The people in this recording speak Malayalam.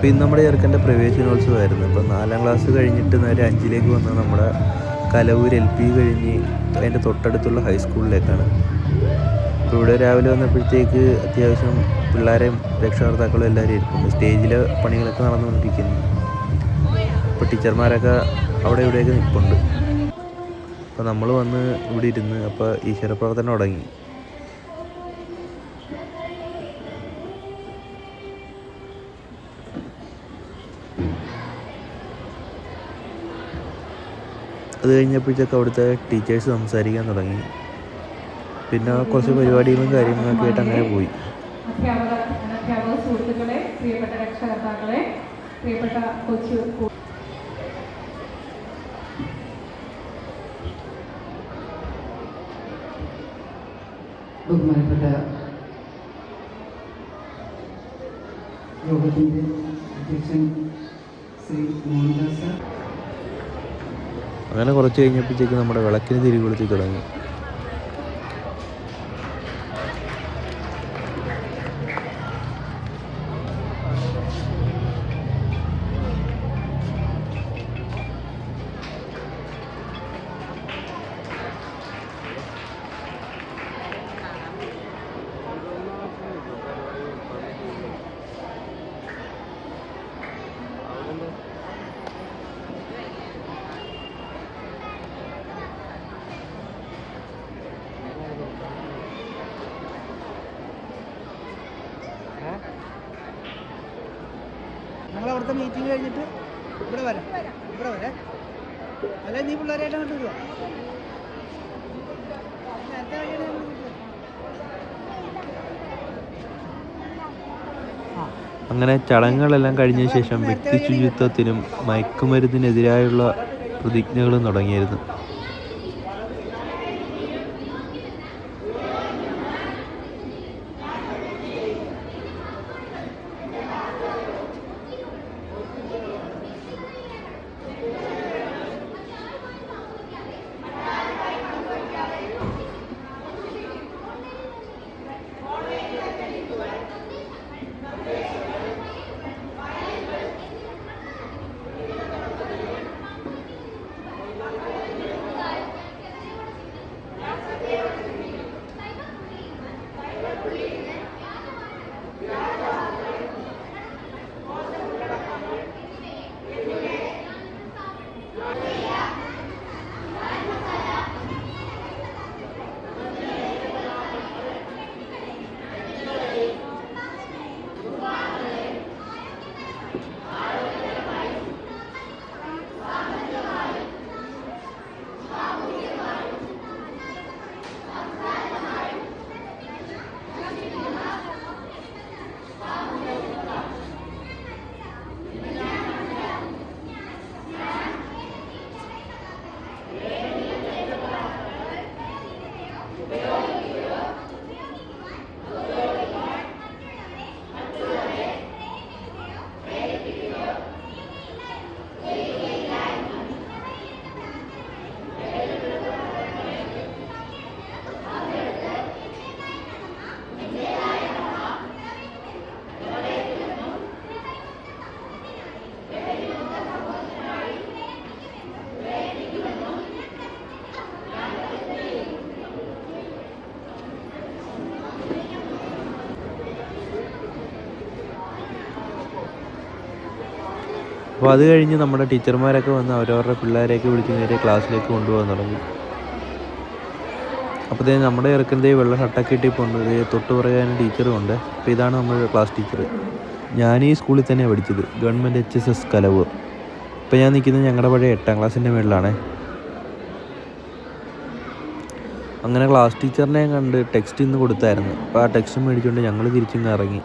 അപ്പോൾ ഇന്ന് നമ്മുടെ ചെറുക്കൻ്റെ പ്രവേശനോത്സവമായിരുന്നു. അപ്പോൾ 4ാം ക്ലാസ് കഴിഞ്ഞിട്ട് നേരെ 5ലേക്ക് വന്ന നമ്മുടെ കലവൂർ LP കഴിഞ്ഞ് അതിൻ്റെ തൊട്ടടുത്തുള്ള ഹൈസ്കൂളിലേക്കാണ്. അപ്പോൾ ഇവിടെ രാവിലെ വന്നപ്പോഴത്തേക്ക് അത്യാവശ്യം പിള്ളേരെയും രക്ഷകർത്താക്കളും എല്ലാവരും ഇരിക്കുന്നു. സ്റ്റേജിലെ പണികളൊക്കെ നടന്നുകൊണ്ടിരിക്കുന്നു. അപ്പോൾ ടീച്ചർമാരൊക്കെ അവിടെ ഇവിടെയൊക്കെ നിൽപ്പുണ്ട്. അപ്പോൾ നമ്മൾ വന്ന് ഇവിടെ ഇരുന്ന് അപ്പോൾ ഈശ്വരപ്രവർത്തനം തുടങ്ങി. അത് കഴിഞ്ഞപ്പോഴത്തേക്ക് അവിടുത്തെ ടീച്ചേഴ്സ് സംസാരിക്കാൻ തുടങ്ങി. പിന്നെ കുറച്ച് പരിപാടികളും കാര്യങ്ങളൊക്കെ ആയിട്ട് അങ്ങനെ പോയി. സുഹൃത്തുക്കളെ, പ്രിയപ്പെട്ട രക്ഷകർത്താക്കളെ, പ്രിയപ്പെട്ട കൊച്ചു ബഹുമാനപ്പെട്ട യോഗത്തിൻ്റെ അധ്യക്ഷൻ ശ്രീ മോഹൻദാസ്. അങ്ങനെ കുറച്ച് കഴിഞ്ഞപ്പോഴത്തേക്ക് നമ്മുടെ വിളക്കിന് തിരി കൊളുത്തി തുടങ്ങി. ഞങ്ങളവിടുത്തെ മീറ്റിംഗ് കഴിഞ്ഞിട്ട് ഇവിടെ വരാം. അല്ലെ നീ പിള്ളേരായിട്ട് അങ്ങോട്ട് വരുവാ. അങ്ങനെ ചടങ്ങുകളെല്ലാം കഴിഞ്ഞ ശേഷം വ്യക്തി ശുചിത്വത്തിനും മയക്കുമരുന്നിനെതിരായുള്ള പ്രതിജ്ഞകളും തുടങ്ങിയിരുന്നു. അപ്പോൾ അത് കഴിഞ്ഞ് നമ്മുടെ ടീച്ചർമാരൊക്കെ വന്ന് അവരവരുടെ പിള്ളേരെയൊക്കെ വിളിച്ച് നേരെ ക്ലാസ്സിലേക്ക് കൊണ്ടുപോകാൻ തുടങ്ങി. അപ്പോഴത്തേന് നമ്മുടെ ചെറുക്കൻ്റെ വെള്ള ഷർട്ടൊക്കെ ഇട്ടിപ്പോണ്ട് തൊട്ട് പറയാൻ ടീച്ചറും ഉണ്ട്. അപ്പോൾ ഇതാണ് നമ്മുടെ ക്ലാസ് ടീച്ചർ. ഞാൻ ഈ സ്കൂളിൽ തന്നെയാണ് പഠിച്ചത്, ഗവൺമെൻറ് HSS കലവൂർ. ഇപ്പോൾ ഞാൻ നിൽക്കുന്നത് ഞങ്ങളുടെ പഴയ 8ാം ക്ലാസ്സിൻ്റെ മേളിലാണേ. അങ്ങനെ ക്ലാസ് ടീച്ചറിനെ കണ്ട് ടെക്സ്റ്റ് ഇന്ന് കൊടുത്തായിരുന്നു. അപ്പോൾ ആ ടെക്സ്റ്റ് മേടിച്ചുകൊണ്ട് ഞങ്ങൾ തിരിച്ചിങ്ങ് ഇറങ്ങി.